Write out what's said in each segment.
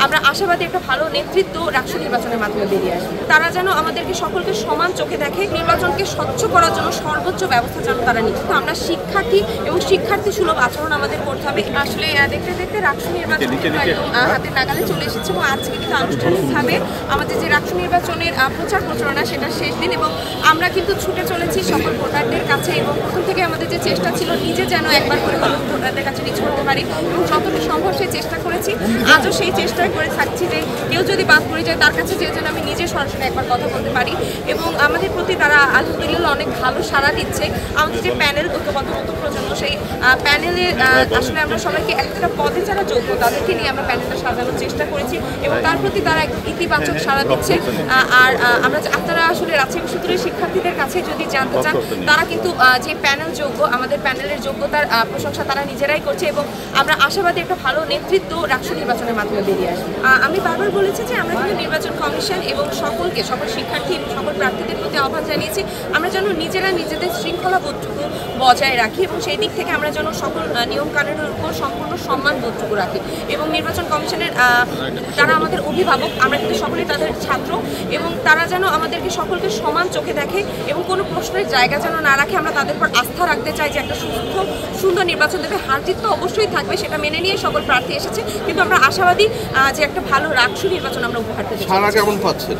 আমরা আশাবাদী একটা ভালো নেতৃত্ব রাষ্ট্র নির্বাচনের মাধ্যমে বেরিয়ে আসবে। তারা যেন আমাদেরকে সকলকে সমান চোখে দেখে, নির্বাচনকে স্বচ্ছ করার জন্য সর্বোচ্চ ব্যবস্থা যেন তারা নিচ্ছে। তো আমরা শিক্ষার্থী এবং শিক্ষার্থী সুলভ আচরণ আমাদের করতে হবে। আসলে দেখতে দেখতে রাষ্ট্র নির্বাচন হাতের নাগালে চলে এসেছে এবং আজকে কিন্তু আনুষ্ঠানিকভাবে আমাদের যে রাষ্ট্র নির্বাচনের প্রচার প্রচারণা সেটা শেষ দিন এবং আমরা কিন্তু ছুটে চলেছি সকল ভোটারদের কাছে এবং প্রথম থেকে আমাদের যে চেষ্টা ছিল নিজে যেন একবার করে ভোটারদের কাছে রিচ করতে পারি এবং যতটা সম্ভব সেই চেষ্টা করেছি। আজও সেই চেষ্টা করে থাকছি যে কেউ যদি বাদ পড়ে যায় তার কাছে যেন আমি নিজে সরাসরি একবার কথা বলতে পারি এবং আমাদের প্রতি তারা আলহামদুলিল্লাহ অনেক ভালো সাড়া দিচ্ছে। আমাদের যে প্যানেল ঐক্যবদ্ধ নতুন প্রজন্ম, সেই প্যানেলে আসলে আমরা সবাইকে একটা পদে যারা যোগ্য তাদেরকে নিয়ে আমরা প্যানেলটা সাজানোর চেষ্টা করেছি এবং তার প্রতি তারা একদম ইতিবাচক সাড়া দিচ্ছে। আর আপনারা আসলে রাজশাহী বিশ্ববিদ্যালয়ের শিক্ষার্থীদের কাছে যদি জানতে চান, তারা কিন্তু যে প্যানেল যোগ্য, আমাদের প্যানেলের যোগ্যতার প্রশংসা তারা নিজেরাই করছে এবং আমরা আশাবাদী একটা ভালো নেতৃত্ব রাষ্ট্র নির্বাচনের মাধ্যমে বেরিয়ে আসবে। আমি বারবার বলেছি যে আমরা কিন্তু নির্বাচন কমিশন এবং সকল শিক্ষার্থী এবং সকল প্রার্থীদের প্রতি আহ্বান জানিয়েছি আমরা যেন নিজেরা নিজেদের শৃঙ্খলাবোধটুকু বজায় রাখি এবং সেই দিক থেকে আমরা যেন সকল নিয়মকানুনের উপর সম্পূর্ণ সম্মানবোধটুকু রাখি এবং নির্বাচন কমিশনের তারা আমাদের অভিভাবক, আমরা কিন্তু সকলেই তাদের ছাত্র এবং তারা যেন আমাদেরকে সকলকে সমান চোখে দেখে এবং কোনো প্রশ্নের জায়গা যেন না রাখে। আমরা তাদের উপর আস্থা রাখতে চাই যে একটা সুন্দর নির্বাচন দেবে। হার জিত তো অবশ্যই থাকবে, সেটা মেনে নিয়ে সকল প্রার্থী এসেছে, কিন্তু আমরা আশাবাদী যে একটা ভালো রাষ্ট্র নির্বাচন আমরা উপহার দিতে চাই। কেমন পাচ্ছেন?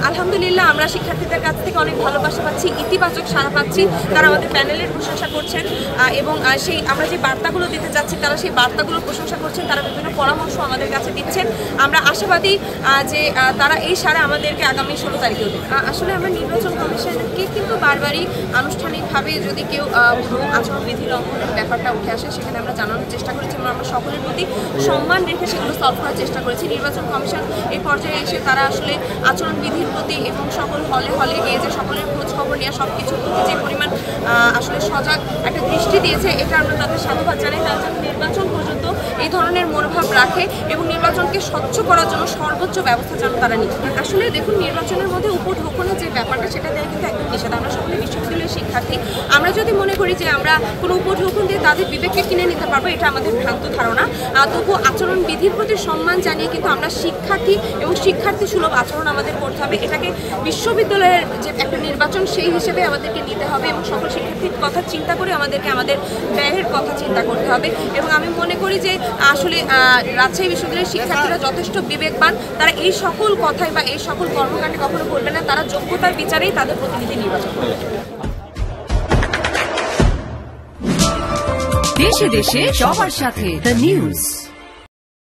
আলহামদুলিল্লাহ আমরা শিক্ষার্থীদের কাছ থেকে অনেক ভালোবাসা পাচ্ছি, ইতিবাচক সাড়া পাচ্ছি। তারা আমাদের প্যানেলের প্রশংসা করছেন এবং সেই আমরা যে বার্তাগুলো দিতে চাচ্ছি তারা সেই বার্তাগুলোর প্রশংসা করছেন, তারা বিভিন্ন পরামর্শ আমাদের কাছে দিচ্ছেন। আমরা আশাবাদী যে তারা এই সাড়া আমাদেরকে আগামী 16 তারিখেও দেবে। আসলে আমরা নির্বাচন কমিশনকে কিন্তু বারবারই আনুষ্ঠানিকভাবে যদি কেউ আচরণবিধি লঙ্ঘনের ব্যাপারটা উঠে আসে সেখানে আমরা জানানোর চেষ্টা করেছি এবং আমরা সকলের প্রতি সম্মান রেখে সেগুলো সলভ করার চেষ্টা করেছি। নির্বাচন কমিশন এই পর্যায়ে এসে তারা আসলে আচরণবিধির প্রতি এবং সকল হলে হলে গিয়ে যে সকলের খোঁজ খবর নেওয়া সব কিছুর প্রতি যে পরিমাণ আসলে সজাগ একটা দৃষ্টি দিয়েছে, এটা আমরা তাদের সাধুবাদ জানাই। তারা যেন নির্বাচন পর্যন্ত এই ধরনের মনোভাব রাখে এবং নির্বাচনকে স্বচ্ছ করার জন্য সর্বোচ্চ ব্যবস্থা যেন তারা নিচ্ছে। আসলে দেখুন, নির্বাচনের মধ্যে উপঢৌকনের যে ব্যাপারটা সেটা দেওয়া কিন্তু একদম নিষেধ। আমরা সকলে বিশ্ববিদ্যালয়ের শিক্ষার্থী, আমরা যদি মনে করি যে আমরা কোনো উপঢৌকন দিয়ে তাদের বিবেককে কিনে নিতে পারবো, এটা আমাদের ভ্রান্ত ধারণা। তবু আচরণবিধির প্রতি সম্মান জানিয়ে কিন্তু আমরা শিক্ষার্থী এবং শিক্ষার্থী সুলভ আচরণ আমাদের করতে হবে। এটাকে বিশ্ববিদ্যালয়ের যে একটা নির্বাচন সেই হিসেবে আমাদেরকে নিতে হবে এবং সকল শিক্ষার্থীর কথা চিন্তা করে আমাদেরকে আমাদের ব্যয়ের কথা চিন্তা করতে হবে। এবং আমি মনে করি যে আসলে রাজশাহী বিশ্ববিদ্যালয়ের শিক্ষার্থীরা যথেষ্ট বিবেকবান, তারা এই সকল কথায় বা এই সকল কর্মকাণ্ডে কখনো করবে না, তারা যোগ্যতার বিচারেই তাদের প্রতিনিধি নির্বাচন করবে। দেশে দেশে সবার সাথে দ্য নিউজ।